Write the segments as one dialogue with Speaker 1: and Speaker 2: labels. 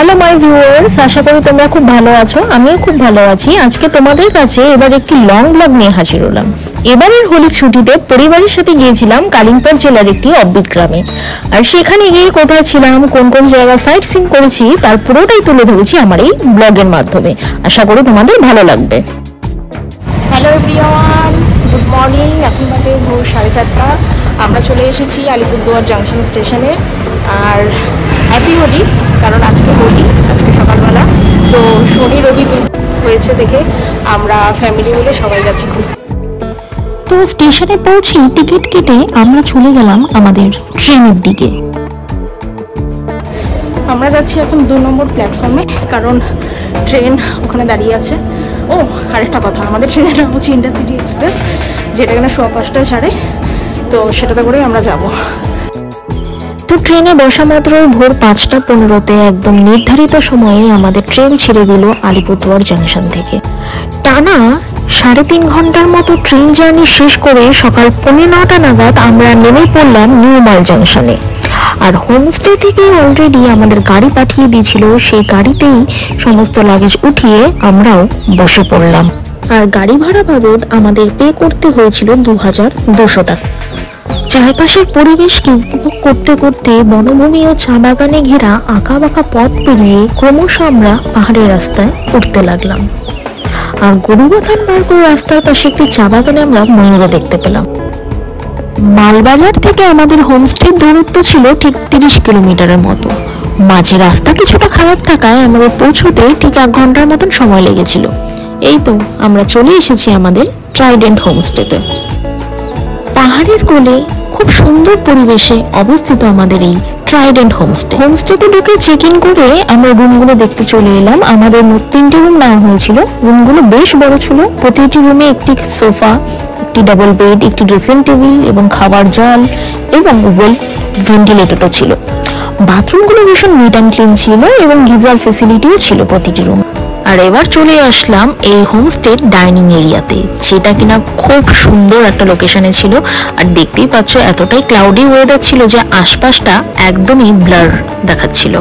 Speaker 1: Hello my viewers, আশা করি তোমরা খুব ভালো আছো। আমিও খুব ভালো আছি। আজকে তোমাদের কাছে এবার একটি লং ব্লগ নিয়ে হাজির হলাম। এবারের হোলির ছুটিতে পরিবারের সাথে গিয়েছিলাম কালিম্পং জেলার একটি অব্বিট গ্রামে। আর সেখানে গিয়ে কোথায় ছিলাম, কোন কোন জায়গা সাইট সিইং করেছি তার পুরোটাই তুলে ধরেছি আমার এই ব্লগের মাধ্যমে। আশা করি তোমাদের ভালো লাগবে। Hello everyone, good morning. এখন বাজে ভোর 4:30। আমরা চলে এসেছি আলিপুরদুয়ার জাংশন স্টেশনে। আর হ্যাপি হোলি, কারণ আজকে হোলি, আজকে সকালবেলা। তো শনি রবি হয়েছে দেখে আমরা ফ্যামিলি মিলে সবাই যাচ্ছি ঘুরতে। তো স্টেশনে পৌঁছে টিকিট কেটে আমরা চলে গেলাম আমাদের ট্রেনের দিকে। আমরা যাচ্ছি এখন 2 নম্বর প্ল্যাটফর্মে, কারণ ট্রেন ওখানে দাঁড়িয়ে আছে। ও আরেকটা কথা, আমাদের ট্রেনের নাম হচ্ছে ইন্টারসিটি এক্সপ্রেস, যেটা কিনা 5:15টায় ছাড়ে। তো সেটাতে করেই আমরা যাব। তো ট্রেনে বসা মাত্রই ভোর 5:15-তে একদম নির্ধারিত সময়ে আমাদের ট্রেন ছেড়ে দিল আলিপুরদুয়ার জাংশন থেকে। টানা 3.5 ঘন্টার মতো ট্রেন জার্নি শেষ করে সকাল 9:15 নাগাদ আমরা নেমে পড়লাম নিউ মাল জাংশনে। আর হোমস্টে থেকে অলরেডি আমাদের গাড়ি পাঠিয়ে দিয়েছিল, সেই গাড়িতেই সমস্ত লাগেজ উঠিয়ে আমরাও বসে পড়লাম। আর গাড়ি ভাড়া বাবদ আমাদের পে করতে হয়েছিল 2200 টাকা। চারপাশের পরিবেশকে উপভোগ করতে করতে বনভূমি ও চা বাগানে ঘেরা আঁকা বাঁকা পথ পেরিয়ে ক্রমশ আমরা পাহাড়ের রাস্তায় উঠতে লাগলাম। আর গরুবাথান পার করে রাস্তার পাশে একটি চা বাগানে আমরা ময়ূরও দেখতে পেলাম। মালবাজার থেকে আমাদের হোমস্টের দূরত্ব ছিল ঠিক 30 কিলোমিটারের মতো। মাঝে রাস্তা কিছুটা খারাপ থাকায় আমাদের পৌঁছতে ঠিক 1 ঘন্টার মতন সময় লেগেছিল। এই তো আমরা চলে এসেছি আমাদের ট্রাইডেন্ট হোমস্টেতে। পাহাড়ের কোলে খুব সুন্দর পরিবেশে অবস্থিত আমাদের এই ট্রাইডেন্ট হোমস্টেতে ঢুকে চেক ইন করে আমরা রুমগুলো দেখতে চলে এলাম। আমাদের মোট 3টে রুম নেওয়া হয়েছিল। রুমগুলো বেশ বড় ছিল। প্রতিটি রুমে একটি সোফা, একটি ডাবল বেড, একটি ড্রেসিং টেবিল এবং খাবার জল এবং ওয়েল ভেন্টিলেটরও ছিল। বাথরুমগুলো ভীষণ নিট অ্যান্ড ক্লিন ছিল এবং গিজার ফেসিলিটিও ছিল প্রতিটি রুম। আর এবার চলে আসলাম এই হোমস্টের ডাইনিং এরিয়াতে, যেটা কিনা খুব সুন্দর একটা লোকেশনে ছিল। আর দেখতেই পাচ্ছ এতটাই ক্লাউডি ওয়েদার ছিল যে আশপাশটা একদমই ব্লার দেখাচ্ছিল।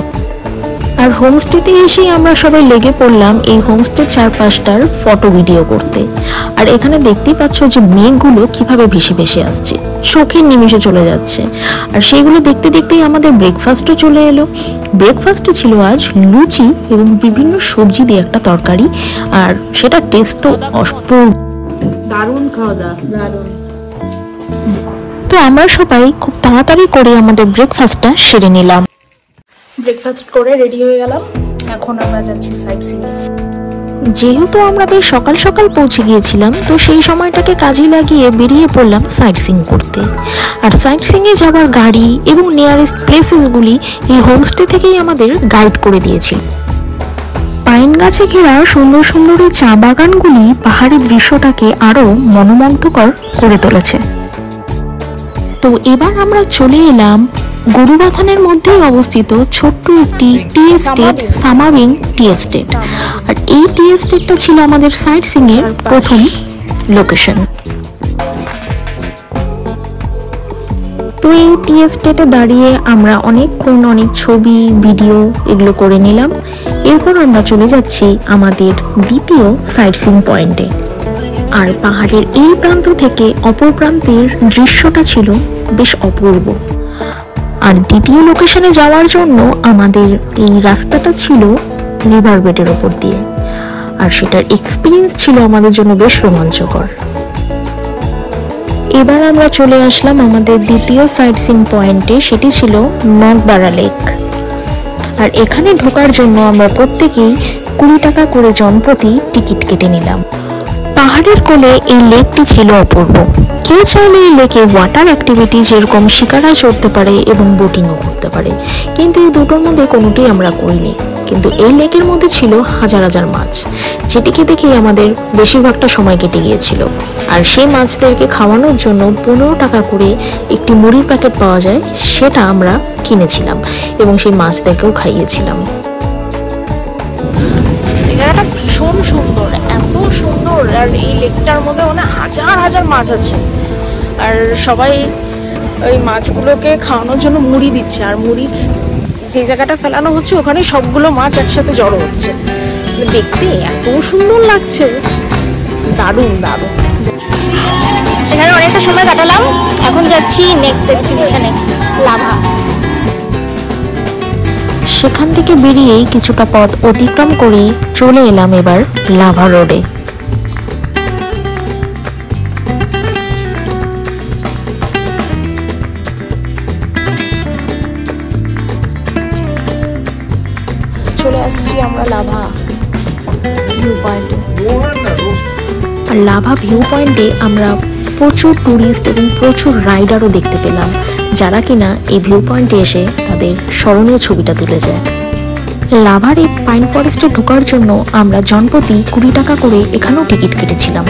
Speaker 1: আর হোমস্টেতে এসেই আমরা সবাই লেগে পড়লাম এই হোমস্টের চারপাশটার ফটো ভিডিও করতে। আর এখানে দেখতেই পাচ্ছ যে মেঘগুলো কিভাবে ভেসে ভেসে আসছে, চোখের নিমেষে চলে যাচ্ছে। আর সেইগুলো দেখতে দেখতেই আমাদের ব্রেকফাস্টও চলে এলো। ব্রেকফাস্টে ছিল আজ লুচি এবং বিভিন্ন সবজি দিয়ে একটা তরকারি। আর সেটা টেস্ট তো অপূর্ব, দারুণ খাওয়া দাওয়া, দারুণ। তো আমরা সবাই খুব তাড়াতাড়ি করে আমাদের ব্রেকফাস্টটা সেরে নিলাম। ব্রেকফাস্ট করে রেডি হয়ে গেলাম। এখন আমরা যাচ্ছি সাইট সিইং। যেহেতু আমরা বেশ সকাল সকাল পৌঁছে গিয়েছিলাম, তো সেই সময়টাকে কাজে লাগিয়ে বেরিয়ে পড়লাম সাইট সিইং করতে। আর সাইট সিইং এ যাওয়ার গাড়ি এবং নিয়ারেস্ট প্লেসেসগুলি এই হোমস্টে থেকেই আমাদের গাইড করে দিয়েছে। পাইন গাছে ঘেরা সুন্দর সুন্দর এই চা বাগানগুলি পাহাড়ি দৃশ্যটাকে আরো মনোমুগ্ধকর করে তুলেছে। তো এবার আমরা চলে এলাম গরুবাথানের মধ্যেই অবস্থিত ছোট্ট একটি টি এস্টেট, সামাবিং টি এস্টেট। আর এই টি এস্টেটটা ছিল আমাদের সাইট সিইং এর প্রথম লোকেশন। তো এই টি এস্টেটে দাঁড়িয়ে আমরা অনেকক্ষণ অনেক ছবি, ভিডিও এগুলো করে নিলাম। এরপর আমরা চলে যাচ্ছি আমাদের দ্বিতীয় সাইট সিইং পয়েন্টে। আর পাহাড়ের এই প্রান্ত থেকে অপর প্রান্তের দৃশ্যটা ছিল বেশ অপূর্ব। আর দ্বিতীয় লোকেশনে যাওয়ার জন্য আমাদের এই রাস্তাটা ছিল রিভার বেডের ওপর দিয়ে। আর সেটার এক্সপিরিয়েন্স ছিল আমাদের জন্য বেশ রোমাঞ্চকর। এবার আমরা চলে আসলাম আমাদের দ্বিতীয় সাইট সিইং পয়েন্টে, সেটি ছিল নগবাড়া লেক। আর এখানে ঢোকার জন্য আমরা প্রত্যেকেই 20 টাকা করে জনপ্রতি টিকিট কেটে নিলাম। পাহাড়ের কোলে এই লেকটি ছিল অপূর্ব। কেউ চাইলে এই লেকে ওয়াটার অ্যাক্টিভিটি যেরকম শিকারা চড়তে পারে এবং বোটিংও করতে পারে, কিন্তু এই দুটোর মধ্যে কোনোটিই আমরা করিনি। কিন্তু এই লেকের মধ্যে ছিল হাজার হাজার মাছ, যেটিকে দেখেই আমাদের বেশিরভাগটা সময় কেটে গিয়েছিল। আর সেই মাছদেরকে খাওয়ানোর জন্য 15 টাকা করে একটি মুড়ির প্যাকেট পাওয়া যায়, সেটা আমরা কিনেছিলাম এবং সেই মাছদেরকেও খাইয়েছিলাম। জায়গাটা ভীষণ সুন্দর, এত সুন্দর। আর এই লেকটার মধ্যে হাজার হাজার মাছ আছে। আর সবাই ওই মাছগুলোকে খাওয়ানোর জন্য মুড়ি দিচ্ছে। আর মুড়ি যে জায়গাটা ফেলানো হচ্ছে ওখানে সবগুলো মাছ একসাথে জড়ো হচ্ছে, দেখতে এত সুন্দর লাগছে, দারুণ দারুণ। এখানে অনেকটা সময় কাটালাম, এখন যাচ্ছি নেক্সট ডেস্টিনেশনে লাভা।
Speaker 2: সেখান থেকে বেরিয়েই কিছুটা পথ অতিক্রম করে চলে এলাম এবার লাভা রোডে।
Speaker 1: চলে আসছি আমরা লাভা ভিউ পয়েন্টে।
Speaker 2: আর লাভা ভিউ পয়েন্টে আমরা প্রচুর ট্যুরিস্ট এবং প্রচুর রাইডারও দেখতে পেলাম, যারা কিনা এই ভিউ পয়েন্টে এসে তাদের স্মরণীয় ছবিটা তুলে যায়। লাভার এই পাইন ফরেস্টে ঢোকার জন্য আমরা জনপ্রতি 20 টাকা করে এখানেও টিকিট কেটেছিলাম।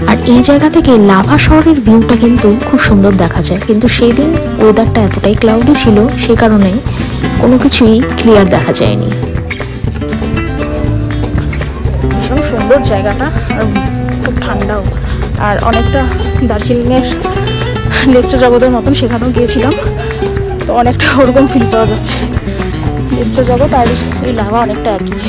Speaker 2: আর এই জায়গা থেকে লাভা শহরের ভিউটা কিন্তু খুব সুন্দর দেখা যায়, কিন্তু সেই দিন ওয়েদারটা এতটাই ক্লাউডি ছিল, সে কারণে কোনো কিছুই ক্লিয়ার দেখা যায়নি।
Speaker 1: ভীষণ সুন্দর জায়গাটা, আর খুব ঠান্ডাও, আর অনেকটা দার্জিলিংয়ের লেপচা জগতের মতন সেখানেও গিয়েছিলাম, তো অনেকটা ওরকম ফিল পাওয়া যাচ্ছে। লেপচা জগৎ আর এই লাভা অনেকটা একই।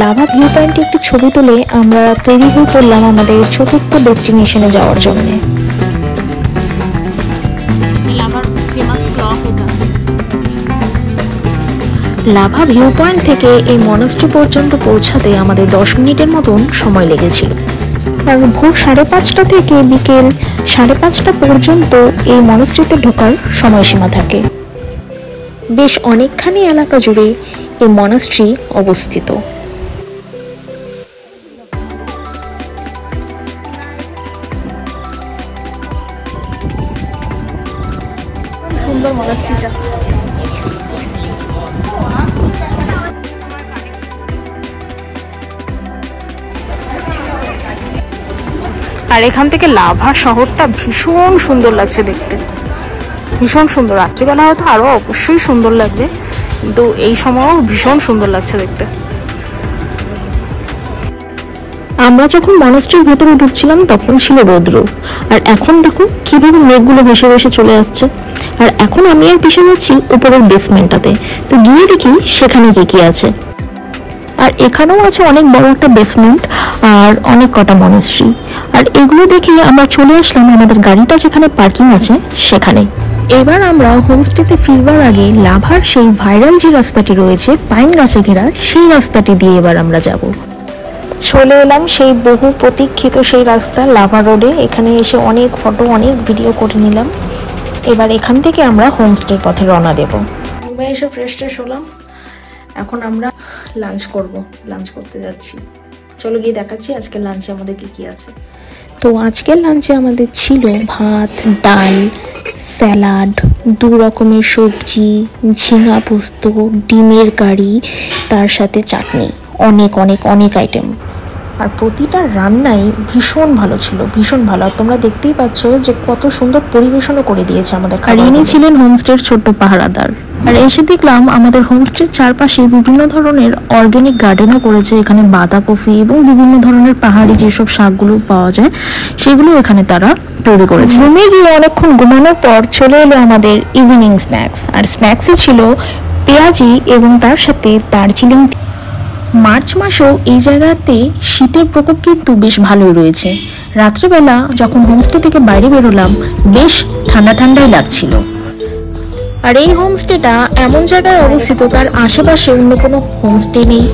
Speaker 2: লাভা ভিউ পয়েন্টে একটি ছবি তুলে আমরা তৈরি হয়ে পড়লাম আমাদের চতুর্থ ডেস্টিনেশনে যাওয়ার জন্য। লাভা ভিউ পয়েন্ট থেকে এই মনাস্ট্রি পর্যন্ত পৌঁছাতে আমাদের 10 মিনিটের মতন সময় লেগেছিল। আর ভোর 5:30 থেকে বিকেল 5:30 পর্যন্ত এই মনাস্ট্রিতে ঢোকার সময়সীমা থাকে। বেশ অনেকখানি এলাকা জুড়ে এই মনাস্ট্রি অবস্থিত।
Speaker 1: সুন্দর মনাস্ট্রিটা। আর এখান থেকে লাভা শহরটা ভীষণ সুন্দর লাগছে দেখতে, ভীষণ সুন্দর। রাত্রিবেলা হয়তো আরো অবশ্যই সুন্দর লাগবে, কিন্তু এই সময়ও ভীষণ সুন্দর লাগছে দেখতে।
Speaker 2: আমরা যখন মনাস্ট্রির ভেতরে ঢুকছিলাম তখন ছিল রৌদ্র, আর এখন দেখো কিভাবে মেঘগুলো ভেসে ভেসে চলে আসছে। আর এখন আমি আর পিছনে যাচ্ছি উপরের বেসমেন্টটাতে, তো গিয়ে দেখি সেখানে কি কি আছে। আর এখানেও আছে অনেক বড় একটা বেসমেন্ট আর অনেক কটা মনাস্ট্রি। আর এগুলো দেখে আমরা চলে আসলাম আমাদের গাড়িটা যেখানে পার্কিং আছে সেখানে। এবার আমরা হোমস্টেতে ফিরবার আগে লাভার সেই ভাইরাল যে রাস্তাটি রয়েছে পাইন গাছে ঘেরা, সেই রাস্তাটি দিয়ে এবার আমরা যাব। চলে এলাম সেই বহু প্রতীক্ষিত সেই রাস্তা লাভা রোডে। এখানে এসে অনেক ফটো অনেক ভিডিও করে নিলাম। এবার এখান থেকে আমরা হোমস্টের পথে রওনা দেব।
Speaker 1: রুমে এসে ফ্রেশ ট্রেশ হলাম, এখন আমরা লাঞ্চ করতে যাচ্ছি। চলো গিয়ে দেখাচ্ছি আজকে লাঞ্চে আমাদের কি কি আছে।
Speaker 2: তো আজকের লাঞ্চে আমাদের ছিল ভাত, ডাল, স্যালাড, 2 রকমের সবজি, ঝিঙা পোস্ত, ডিমের কারি, তার সাথে চাটনি, অনেক অনেক অনেক আইটেম। আর প্রতিটা রান্নাই ভীষণ ভালো ছিল, ভীষণ ভালো। আর তোমরা দেখতেই পাচ্ছ যে কত সুন্দর পরিবেশনও করে দিয়েছে আমাদের। আর ইনি ছিলেন হোমস্টের ছোট্ট পাহারাদার। আর এসে দেখলাম আমাদের হোমস্টের চারপাশে বিভিন্ন ধরনের অর্গানিক গার্ডেনও করেছে। এখানে বাঁধাকপি এবং বিভিন্ন ধরনের পাহাড়ি যেসব শাকগুলো পাওয়া যায় সেগুলো এখানে তারা তৈরি করেছে। রুমে গিয়ে অনেকক্ষণ ঘুমানোর পর চলে এলো আমাদের ইভিনিং স্ন্যাক্স। আর স্ন্যাক্সে ছিল পেঁয়াজি এবং তার সাথে দার্জিলিং। মার্চ মাসেও এই জায়গাতে শীতের প্রকোপ কিন্তু বেশ ভালোই রয়েছে। রাত্রেবেলা যখন হোমস্টে থেকে বাইরে বেরোলাম বেশ ঠান্ডা ঠান্ডাই লাগছিল। আর এই হোমস্টেটা এমন জায়গায় অবস্থিত, তার আশেপাশে অন্য কোনো হোমস্টে নেই,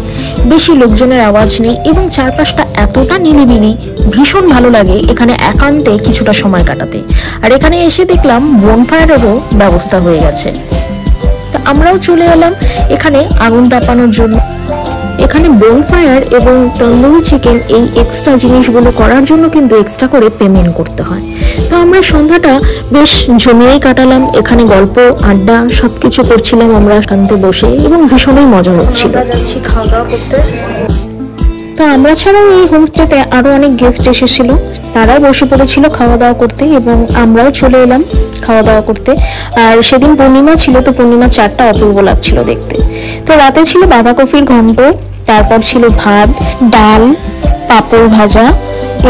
Speaker 2: বেশি লোকজনের আওয়াজ নেই এবং চারপাশটা এতটা নিরিবিলি, ভীষণ ভালো লাগে এখানে একান্তে কিছুটা সময় কাটাতে। আর এখানে এসে দেখলাম বনফায়ারেরও ব্যবস্থা হয়ে গেছে। তো আমরাও চলে এলাম এখানে আগুন তাপানোর জন্য। এখানে বনফায়ার এবং তন্দুরি চিকেন এই এক্সট্রা জিনিসগুলো করার জন্য কিন্তু এক্সট্রা করে পেমেন্ট করতে হয়। তো আমরা সন্ধ্যাটা বেশ জমিয়েই কাটালাম, এখানে গল্প আড্ডা সবকিছু করছিলাম আমরা শান্তি বসে, এবং ভীষণই মজা হচ্ছিল।
Speaker 1: যাচ্ছি খাওয়া দাওয়া করতে।
Speaker 2: তো আমরা ছাড়াও এই হোমস্টেতে আরো অনেক গেস্ট এসেছিল, তারাও বসে পড়েছিল খাওয়া দাওয়া করতে এবং আমরাও চলে এলাম খাওয়া দাওয়া করতে। আর সেদিন পূর্ণিমা ছিল, তো পূর্ণিমার চাঁদটা অপূর্ব লাগছিল দেখতে। তো রাতে ছিল বাঁধাকপির ঘন্ট, তারপর ছিল ভাত, ডাল, পাঁপড় ভাজা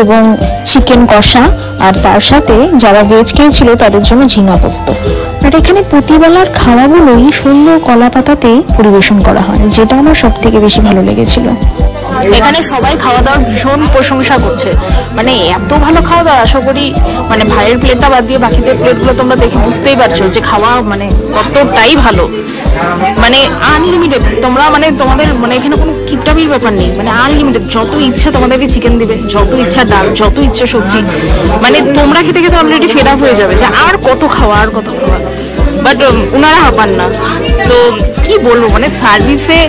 Speaker 2: এবং চিকেন কষা, আর তার সাথে যারা ভেজ খেয়েছিল তাদের জন্য ঝিঙা পোস্ত। আর এখানে প্রতিবেলার খাওয়াগুলোই সুন্দর কলা পাতাতে পরিবেশন করা হয়, যেটা আমার সব থেকে বেশি ভালো লেগেছিল।
Speaker 1: এখানে সবাই খাওয়া দাওয়ার ভীষণ প্রশংসা করছে, মানে এত ভালো খাওয়া দাওয়া। আশা করি মানে ভাইয়ের প্লেটটা বাদ দিয়ে বাকিদের প্লেটগুলো তোমরা দেখে বুঝতেই পারছো যে খাওয়া মানে কতটাই ভালো, মানে আনলিমিটেড। তোমরা মানে তোমাদের মানে এখানে কোনো কিপটামির ব্যাপার নেই, মানে আনলিমিটেড। যত ইচ্ছা তোমাদেরকে চিকেন দিবে, যত ইচ্ছা ডাল, যত ইচ্ছা সবজি। মানে তোমরা খেতে খেতে অলরেডি ফেড আপ হয়ে যাবে যে আর কত খাওয়া, আর কত খাওয়া। বাট ওনারা হাঁপান না। তো কি বলবো, মানে সার্ভিসে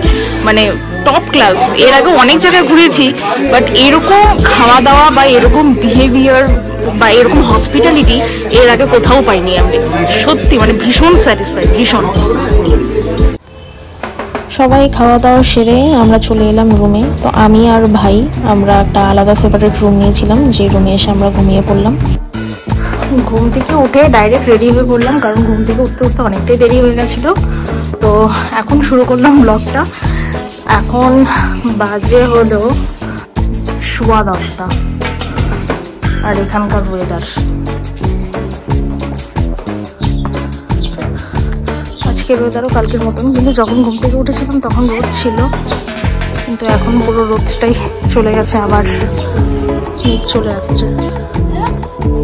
Speaker 1: মানে টপ ক্লাস। এর আগে অনেক জায়গায় ঘুরেছি, বাট এরকম খাওয়া দাওয়া বা এরকম বিহেভিয়ার বা এরকম হসপিটালিটি এর আগে কোথাও পাইনি আমি। সত্যি মানে ভীষণ স্যাটিসফাইড, ভীষণ।
Speaker 2: সবাই খাওয়া দাওয়া সেরে আমরা চলে এলাম রুমে। তো আমি আর ভাই আমরা একটা আলাদা সেপারেট রুম নিয়েছিলাম, যে রুমে এসে আমরা ঘুমিয়ে পড়লাম।
Speaker 1: ঘুম থেকে উঠে ডাইরেক্ট রেডি হয়ে পড়লাম, কারণ ঘুম থেকে উঠতে উঠতে অনেকটাই দেরি হয়ে গেছিলো। তো এখন শুরু করলাম ব্লগটা। এখন বাজে হলো 10:15, আর এখানকার ওয়েদার আজকের ওয়েদারও কালকের মতন, কিন্তু যখন ঘুম থেকে উঠেছিলাম তখন রোদ ছিল, কিন্তু এখন পুরো রোদটাই চলে গেছে, আবার শীত চলে আসছে।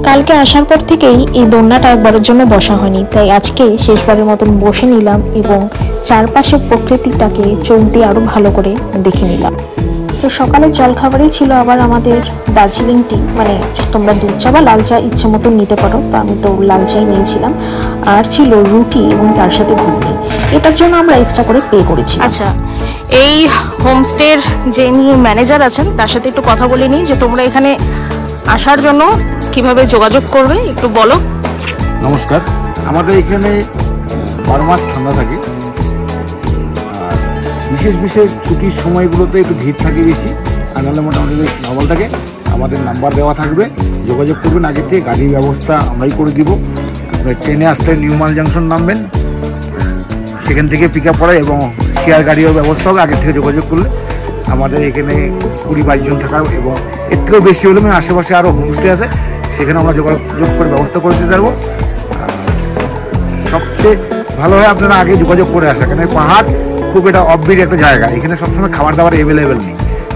Speaker 2: কালকে আসার পর থেকেই এই দোলনাটা একবারের জন্য বসা হয়নি, তাই আজকে শেষবারের মতন বসে নিলাম এবং চারপাশের প্রকৃতিটাকে চোখ দিয়ে আরো ভালো করে দেখে নিলাম। তো সকালের জলখাবারই ছিল আবার আমাদের দার্জিলিং টি, মানে তোমরা দুধ চা বা লাল চা ইচ্ছে মতো নিতে পারো, তো আমি তো লাল চাই নিয়েছিলাম। আর ছিল রুটি এবং তার সাথে ঘুগনি, এটার জন্য আমরা এক্সট্রা করে পে করেছি।
Speaker 1: আচ্ছা, এই হোমস্টের যিনি ম্যানেজার আছেন তার সাথে একটু কথা বলে নিই যে তোমরা এখানে আসার জন্য কিভাবে যোগাযোগ করবে, একটু বলো।
Speaker 3: নমস্কার, আমাদের এখানে 12 মাস ঠান্ডা থাকে, আর বিশেষ বিশেষ ছুটির সময়গুলোতে একটু ভিড় থাকে বেশি, আর নাহলে মোটামুটি নর্মাল থাকে। আমাদের নাম্বার দেওয়া থাকবে, যোগাযোগ করবেন আগে থেকে। গাড়ির ব্যবস্থা আমরাই করে দিব। আপনার ট্রেনে আসলে নিউ মাল জাংশন নামবেন, সেখান থেকে পিক আপ করা এবং শেয়ার গাড়িও ব্যবস্থা হবে আগে থেকে যোগাযোগ করলে। আমাদের এখানে 20-22 জন থাকার এবং এর থেকেও বেশি হলে আশেপাশে আরও হোমস্টে আছে, সেখানে আমরা যোগাযোগ করে ব্যবস্থা করে দিতে পারবো। সবচেয়ে ভালো হয় আপনারা আগে যোগাযোগ করে আসা, কারণ পাহাড় খুব এটা অফবিট একটা জায়গা, এখানে সবসময় খাবার দাবার অ্যাভেলেবেল নেই।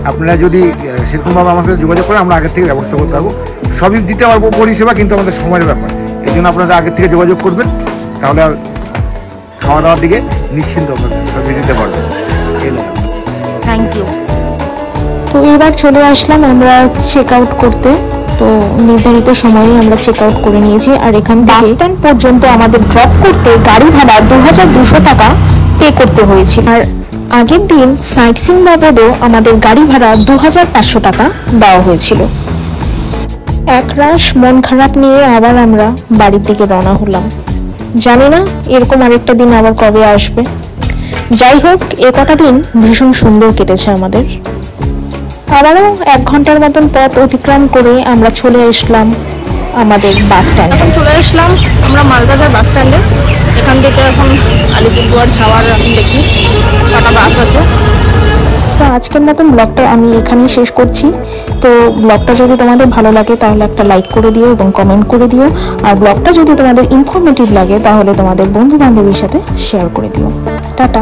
Speaker 3: আপনারা যদি সেরকমভাবে আমার সাথে যোগাযোগ করেন আমরা আগের থেকে ব্যবস্থা করতে পারবো, সবই দিতে পারবো পরিষেবা, কিন্তু আমাদের সময়ের ব্যাপার। এই জন্য আপনারা আগের থেকে যোগাযোগ করবেন, তাহলে খাওয়া দাওয়ার দিকে নিশ্চিন্ত সবই দিতে পারবেন।
Speaker 1: Thank you.
Speaker 2: তো এবার চলে আসলাম আমরা চেক আউট করতে। তো নির্ধারিত সময়ে আমরা চেক আউট করে নিয়েছি, আর এখান বাস স্ট্যান্ড পর্যন্ত আমাদের ড্রপ করতে গাড়ি ভাড়া 2200 টাকা পে করতে হয়েছিল। আর আগের দিন সাইট সিইং বাবদও আমাদের গাড়ি ভাড়া 2500 টাকা দেওয়া হয়েছিল। একরাশ মন খারাপ নিয়ে আবার আমরা বাড়ির দিকে রওনা হলাম। জানি না এরকম আরেকটা দিন আবার কবে আসবে। যাই হোক, এ কটা দিন ভীষণ সুন্দর কেটেছে আমাদের। আবারও 1 ঘন্টার মতন পথ অতিক্রম করে আমরা চলে আসলাম আমাদের বাস স্ট্যান্ড।
Speaker 1: এখন চলে আসলাম আমরা মালবাজার বাস স্ট্যান্ডে। এখান থেকে এখন আলিপুরদুয়ার যাওয়ার এখন দেখি কটা বাস আছে।
Speaker 2: তো আজকের মতন ব্লগটা আমি এখানেই শেষ করছি। তো ব্লগটা যদি তোমাদের ভালো লাগে তাহলে একটা লাইক করে দিও এবং কমেন্ট করে দিও, আর ব্লগটা যদি তোমাদের ইনফরমেটিভ লাগে তাহলে তোমাদের বন্ধু বান্ধবীর সাথে শেয়ার করে দিও। টাটা।